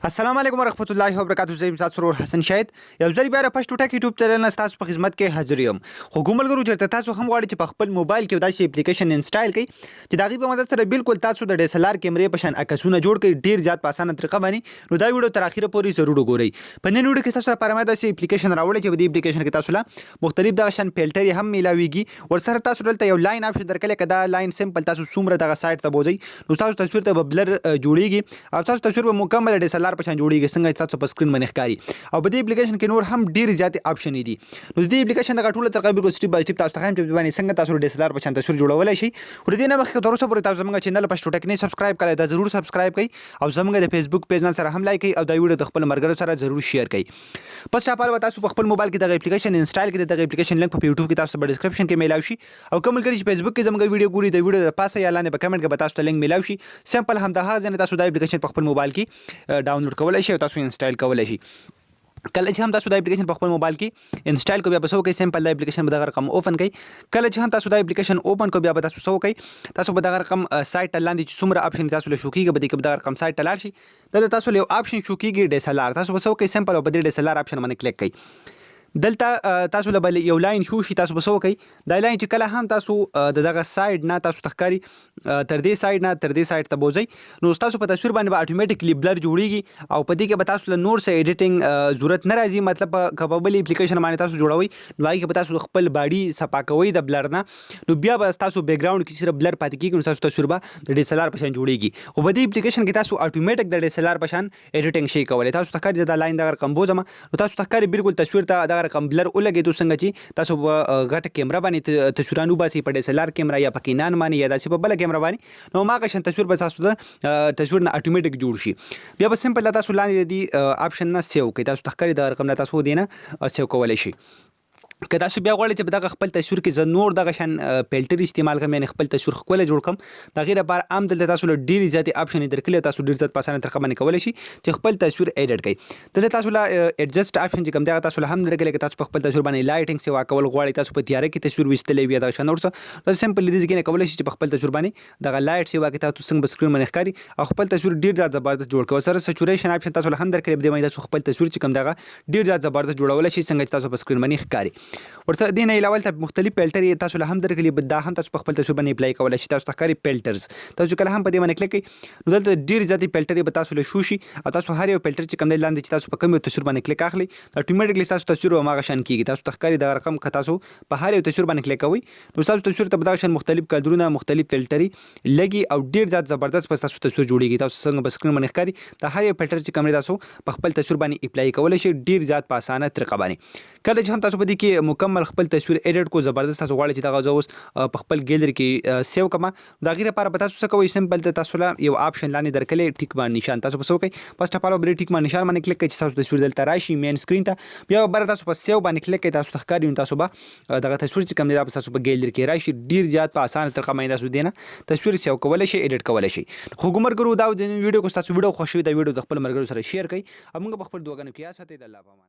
السلام علیکم ورحمۃ اللہ وبرکاتہ. زه یم تاسو ورور حسن شاهد. یو ځل بیا پښتو ټک یوټیوب چینل نه تاسو په خدمت کې حاضر یم. خو ګوملګرو چې تاسو هم غواړئ چې په خپل موبایل کې داسې اپلیکیشن انسټال کړئ چې د هغې په مدد سره بالکل تاسو د ډي اس ال ار کیمرې په شان عکسونه جوړ کړئ ډېر زیات په اسانه طریقه باندې. نو دا ویډیو تر اخره پورې ضرور وګورئ. په نن ویډیو کې تاسو لپاره ما داسې اپلیکیشن راوړی چې په دې اپلیکیشن کې تاسو له مختلف دغه شان فلټر هم ملاويږي. ورسره تاسو دلته یو لاین اپشن درکړی کدا لاین سمپل تاسو څومره دغه سایت ته بوځئ نو تاسو تصویر ته بلر جوړیږي او تاسو تصویر په مکمل ډي اس ال ار په شان جوړیږي څنګه تاسو په سکرین باندې ښکاري. او په دې اپلیکیشن کې نور هم ډیر زیات اپشن دي. نو دې اپلیکیشن د ټولو ترقه بالکل سټیپ بای سټیپ تاسو ته هم چې باندې څنګه تاسو ډي اس ال ار په شان تصویر جوړولای شئ. ور دې نه مخکې تر اوسه پورې تاسو زموږ چینل پښتو ټک نه سبسکرایب کړئ دا ضرور سبسکرایب کړئ او زموږ د فیسبوک پیج سره هم لایک کړئ او دا ویډیو د خپل مرګرو سره ضرور شیر کړئ. پس شاپال تاسو په خپل موبایل کې دغه اپلیکیشن انسټال کړئ. دغه اپلیکیشن لینک په یوټیوب کې تاسو په ډسکرپشن کې میلاو شي او کوم ملګری چې فیسبوک کې زموږ ویډیو ګوري د ویډیو د پاسه یا لاندې په کمنټ کې تاسو ته لینک میلاو شي. سمپل هم د هغه تاسو د اپلیکیشن په خپل موبایل کې ډاونلوډ کولای شئ او تاسو انسټال کولای شئ. کله چې هم تاسو د اپلیکیشن په خپل موبایل کې انسټال کو بیا په سو کې سمپل د اپلیکیشن په دغه رقم اوپن کړئ. کله چې هم تاسو د اپلیکیشن اوپن کو بیا په تاسو سو کوي تاسو په دغه رقم سایت لاندې چې څومره اپشن تاسو له شو کیږي به د دغه رقم سایت لاړ شي دا تاسو له اپشن شو کیږي ډي اس ال ار تاسو په سو کې سمپل او په دې ډي اس ال ار اپشن باندې کلیک کړئ. دلته تاسو له بل یو لاین شو شي تاسو بسو کوي دا لاین چې کله هم تاسو دغه سایډ نه تاسو تخکاری تر دې سایډ نه تر دې سایډ ته بوځي نو تاسو په تصویر باندې اتوماتیکلی بلر جوړیږي او په دې کې به تاسو له نور څه ایډیټینګ ضرورت نه راځي. مطلب کپابل اپلیکیشن باندې تاسو جوړوي نو هغه کې تاسو خپل باډي صفا کوي د بلر نه نو بیا به تاسو بیک گراوند کې صرف بلر پاتې کیږي نو تاسو تصویر به د ډي اس ال ار په شان جوړیږي. او په دې اپلیکیشن کې تاسو اتوماتیک د ډي اس ال ار په شان ایډیټینګ شي کولای. تاسو تخکاری د لاین دغه رقم بوزم نو تاسو تخکاری بالکل تصویر ته دغه رقم بلر ولګي څنګه چې تاسو غټ کیمرا باندې تصویرانو باسي په ډي اس ال ار کیمرا یا په کینان باندې یا داسې په بل کیمرا باندې نو ما قشن تصویر به تاسو د تصویر نه اتوماتیک جوړ شي. بیا به سمپل تاسو لاندې دی اپشن نه سیو کوي تاسو تخکاری د رقم نه تاسو دینه سیو کولای شي. که تاسو بیا غواړئ چې دغه خپل تصویر کې زه نور دغه شان فلټر استعمال کوم یعنی خپل تصویر خپل جوړ کوم دا غیر بار عام دلته تاسو له ډیری زیات اپشن درکړي تاسو ډیر زیات پاسانه طریقه باندې کولای شي چې خپل تصویر ایډیټ کړئ. دلته تاسو له ایڈجسټ اپشن چې کوم دا تاسو له هم درکړي چې تاسو خپل تصویر باندې لایټینګ سیوا کول غواړئ تاسو په تیارې کې تصویر وستلې وي دا شان ورته دا سمپل دي چې کولای شي چې په خپل تصویر باندې دغه لایټ سیوا کې تاسو څنګه سکرین باندې ښکاري او خپل تصویر ډیر زیات زبردست جوړ کړئ. سره سچوریشن اپشن تاسو له هم درکړي به تاسو خپل تصویر چې کوم دغه ډیر زیات زبردست جوړول شي څنګه تاسو په سکرین باندې ښکاري. ورته دین علاوه ته مختلف فلټر تاسو له هم درکړي دا هم تاسو په خپل تصویر باندې اپلای کولای شئ. تاسو تخکاری فلټرز تاسو کله هم په دې باندې کلیک کړئ نو دلته ډیر زیات فلټر به تاسو له شو شي او تاسو هر یو فلټر چې کوم دی لاندې چې تاسو په کوم تصویر باندې کلیک اخلي اتوماتیکلی تاسو تصویر او ماغه شان کیږي. تاسو تخکاری د رقم که تاسو په هر یو تصویر باندې کلیک کوئ نو تاسو تصویر ته به دا شان مختلف کلرونه مختلف فلټري لګي او ډیر زیات زبردست په تاسو تصویر جوړیږي. تاسو څنګه په سکرین باندې ښکاري د هر یو فلټر چې کوم دی تاسو په خپل تصویر باندې اپلای کولای شئ ډیر زیات په اسانه طریقه باندې. کله چې هم تاسو په دې کې مکمل خپل تصویر ایډیټ کو زبردست تاسو غواړئ چې دغه اوس په خپل ګیلری کې سیو کما دا غیر لپاره به تاسو څه کوئ سمپل تاسو له یو اپشن لاندې درکلې ټیک باندې نشان تاسو په سو کوي پس ټاپالو بری ټیک باندې نشان باندې کلیک کړئ چې تاسو تصویر دلته راشي مین سکرین ته بیا بر تاسو په سیو باندې کلیک کړئ تاسو تخکاری تاسو به دغه تصویر چې کوم دی تاسو په ګیلری کې راشي ډیر زیات په اسانه طریقه باندې تاسو دینه تصویر سیو کولای شئ ایډیټ کولای شئ. خو ګمرګرو دا د ویډیو کو تاسو ویډیو خوښوي دا ویډیو د خپل مرګرو سره شیر کړئ او موږ په خپل دوګانو کې یا ساتي د الله پامان.